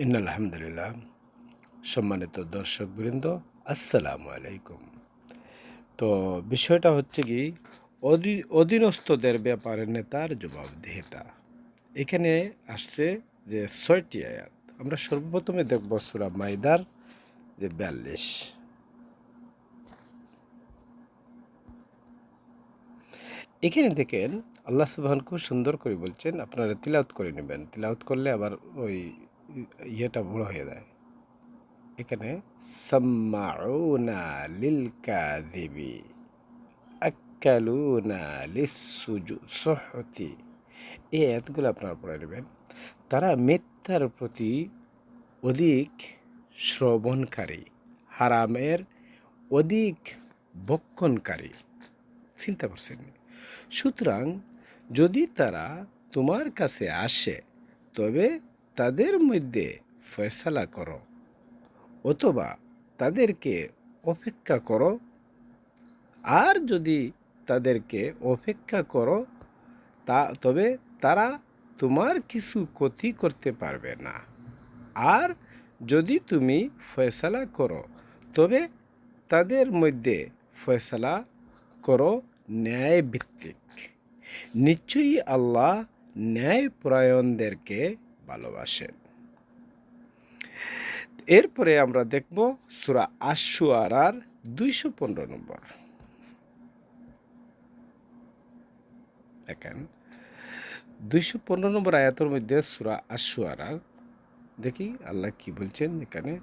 আলহামদুলিল্লাহ। সম্মানিত দর্শকবৃন্দ, আসসালামু আলাইকুম। তো বিষয়টা হচ্ছে কি, অধীনস্থদের ব্যাপারে নেতার জবাবদিহিতা। এখানে আসছে যে ৬টি আয়াত। আমরা সর্বপ্রথমে দেখব সূরা মাইদার যে ৪২। এখানে দেখেন আল্লাহ সুবহান খুব সুন্দর করে বলছেন, আপনারা তিলাওয়াত করে নেবেন। তিলাওয়াত করলে আবার ওই ইয়েটা বড় হয়ে যায়। এখানে সাম্মাউনা লিল কাযিবি আক্কালুনা সুহতি, এই আয়াতগুলো আপনারা পড়ে নেবেন। তারা মিথ্যার প্রতি অধিক শ্রবণকারী, হারামের অধিক ভক্ষণকারী। চিন্তা করছেন? সুতরাং যদি তারা তোমার কাছে আসে, তবে তাদের মধ্যে ফয়সালা করো, অথবা তাদেরকে অপেক্ষা করো। আর যদি তাদেরকে অপেক্ষা করো তবে তারা তোমার কিছু ক্ষতি করতে পারবে না। আর যদি তুমি ফয়সালা করো, তবে তাদের মধ্যে ফয়সালা করো ন্যায় ভিত্তিক। নিশ্চয়ই আল্লাহ ন্যায়পরায়ণদেরকে ভালোবাসেন। এরপরে আমরা দেখব সূরা আশ-শুআরার ২১৫ নম্বর। দেখেন ২১৫ নম্বর আয়াতের মধ্যে সূরা আশ-শুআরার, দেখি আল্লাহ কি বলছেন এখানে।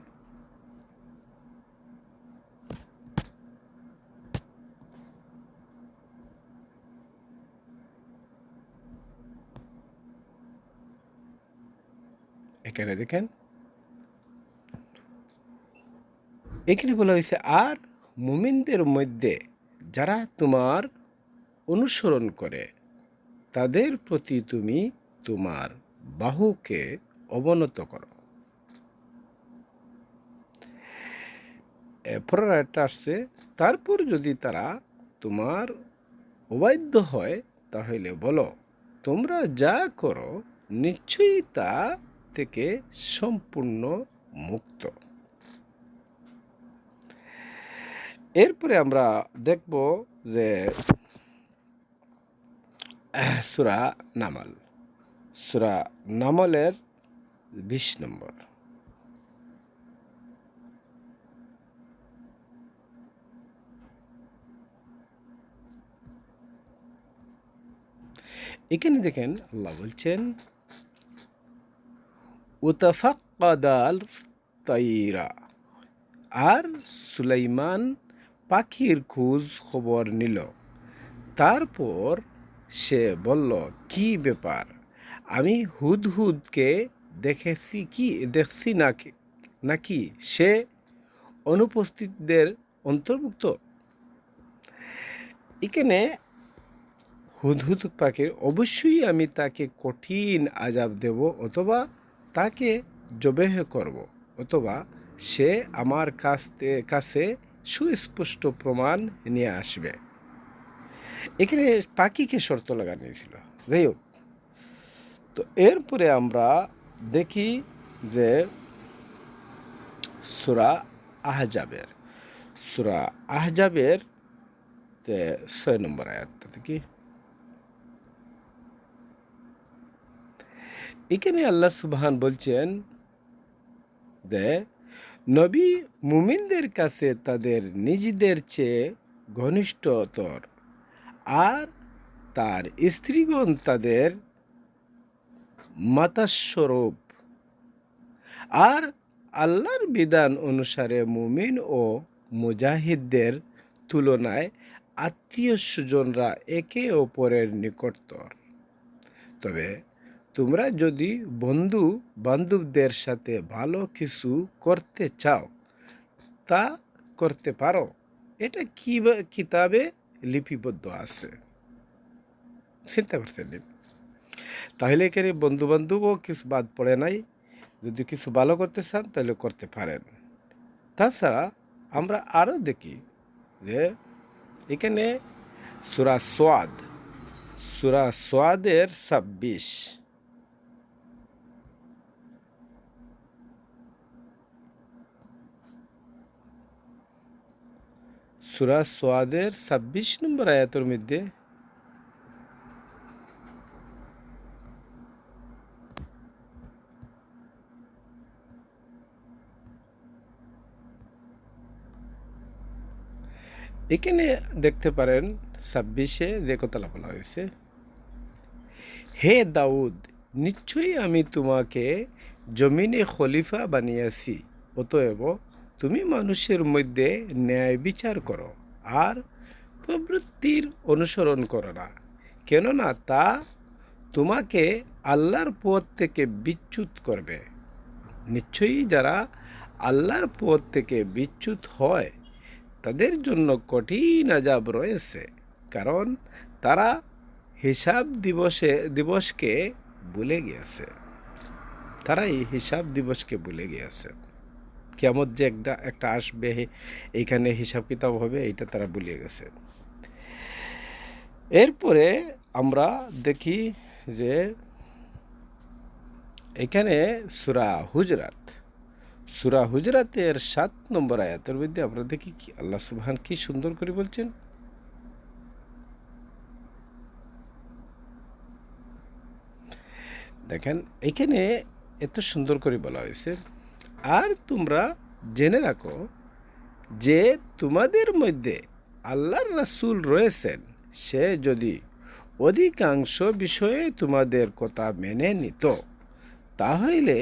এখানে দেখেন, এখানে বলা হয়েছে, আর মুমিনদের মধ্যে যারা তোমার অনুসরণ করে, তাদের প্রতি তুমি তোমার বাহুকে অবনত করো। পরের আয়াতটা আসছে, তারপর যদি তারা তোমার অবাধ্য হয়, তাহলে বলো, তোমরা যা করো নিশ্চয়ই তা থেকে সম্পূর্ণ মুক্ত। এরপরে আমরা দেখব যে সূরা নামল, সূরা নামলের ২০ নম্বর। এখানে দেখেন আল্লাহ বলছেন, উতাফাক্কাদাল তাইরা, আর সুলাইমান পাখির খোঁজ খবর নিল। তারপর সে বলল, কি ব্যাপার, আমি হুদহুদকে দেখছি নাকি সে অনুপস্থিতদের অন্তর্ভুক্ত? এখানে হুদহুদ পাখির, অবশ্যই আমি তাকে কঠিন আযাব দেব, অথবা তাকে জবেহ করব, অথবা সে আমার কাছে সুস্পষ্ট প্রমাণ নিয়ে আসবে। এখানে পাখিকে শর্ত লাগানিয়েছিল। যাই হোক, তো এরপরে আমরা দেখি যে সূরা আহজাবের, সূরা আহজাবের ৬ নম্বর আয়াতটা দেখি। এখানে আল্লাহ সুবহান বলছেন যে নবী মুমিনদের কাছে তাদের নিজেদের চেয়ে ঘনিষ্ঠতর, আর তার স্ত্রীগণ তাদের মাতাস্বরূপ। আর আল্লাহর বিধান অনুসারে মুমিন ও মুজাহিদদের তুলনায় আত্মীয় স্বজনরা একে অপরের নিকটতর। তবে তোমরা যদি বন্ধু বান্ধবদের সাথে ভালো কিছু করতে চাও, তা করতে পারো, এটা কিতাবে লিপিবদ্ধ আছে। চিন্তা করছেন? তাহলে এখানে বন্ধু বান্ধবও কিছু বাদ পড়ে নাই। যদি কিছু ভালো করতে চান তাহলে করতে পারেন। তাছাড়া আমরা আরও দেখি যে এখানে সূরা সোয়াদ, সূরা সোয়াদের ২৬। সূরা সোয়াদের ২৬ নম্বর আয়াতের মধ্যে এখানে দেখতে পারেন ২৬-এ যে কথাটা বলা হয়েছে, হে দাউদ, নিশ্চয়ই আমি তোমাকে জমিনে খলিফা বানিয়েছি, অতএব তুমি মানুষের মধ্যে ন্যায় বিচার করো আর প্রবৃত্তির অনুসরণ করো না, কেননা তা তোমাকে আল্লাহর পথ থেকে বিচ্যুত করবে। নিশ্চয়ই যারা আল্লাহর পথ থেকে বিচ্যুত হয় তাদের জন্য কঠিন আযাব রয়েছে, কারণ তারা হিসাব দিবসকে ভুলে গিয়েছে। তারা এই হিসাব দিবসকে ভুলে গিয়েছে। কিয়ামত যে একটা আসবে, এইখানে হিসাব কিতাব হবে, এটা তারা ভুলে গেছে। এরপরে আমরা দেখি যে এখানে সূরা হুজরাতের ৭ নম্বর আয়াতের মধ্যে আমরা দেখি কি আল্লাহ সুবহান কি সুন্দর করে বলছেন। দেখেন এখানে এত সুন্দর করে বলা হয়েছে, আর তোমরা জেনে রাখো যে তোমাদের মধ্যে আল্লাহর রাসূল রয়েছেন, সে যদি অধিকাংশ বিষয়ে তোমাদের কথা মেনে নিত তাহলে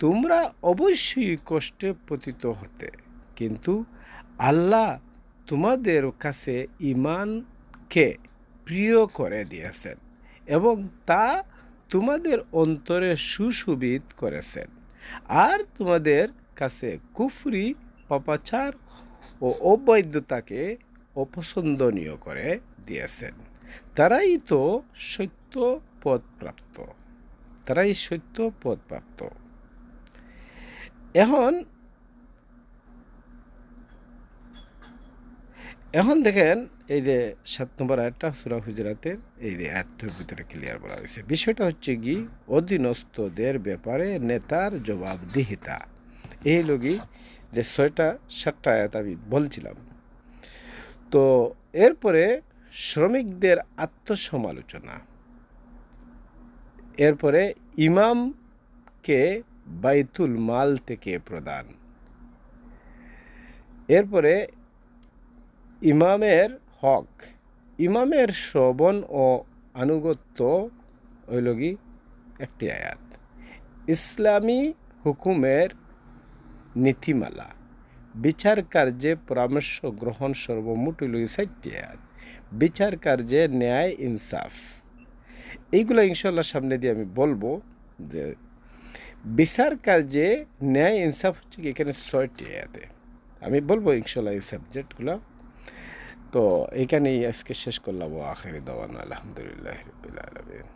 তোমরা অবশ্যই কষ্টে পতিত হতে, কিন্তু আল্লাহ তোমাদের কাছে ঈমানকে প্রিয় করে দিয়েছেন এবং তা তোমাদের অন্তরে সুশোভিত করেছেন, আর তোমাদের কাছে কুফরি, পাপাচার ও অবৈধতাকে অপছন্দনীয় করে দিয়েছেন। তারাই তো সত্য পথপ্রাপ্ত। এখন দেখেন এই যে ৭ নম্বর আয়াতটা সূরা হুজরাতের এই যে আয়াতটার ভিতরে ক্লিয়ার বলা হয়েছে। বিষয়টা হচ্ছে কি, অধীনস্থদের ব্যাপারে নেতার জবাবদিহিতা। এই লগি যে ৬টা-৭টা আয়াত আমি বলছিলাম। তো এরপরে শ্রমিকদের আত্মসমালোচনা, এরপরে ইমামকে বাইতুল মাল থেকে প্রদান, এরপরে ইমামের হক, ইমামের শ্রবণ ও আনুগত্য হইল কি একটি আয়াত, ইসলামী হুকুমের নীতিমালা, বিচার কার্যে পরামর্শ গ্রহণ, সর্বমোট হইল ৬০টি আয়াত, বিচার কার্যে ন্যায় ইনসাফ। এইগুলো ইনশাল্লাহ সামনে দিয়ে আমি বলবো যে বিচার কার্যে ন্যায় ইনসাফ হচ্ছে কি এখানে ৬টি আয়াতে আমি বলবো ইনশাল্লাহ এই সাবজেক্টগুলো। তো এখানেই আজকে শেষ করলাম। আখির দাওয়ানা আলহামদুলিল্লাহি রাব্বিল আলামিন।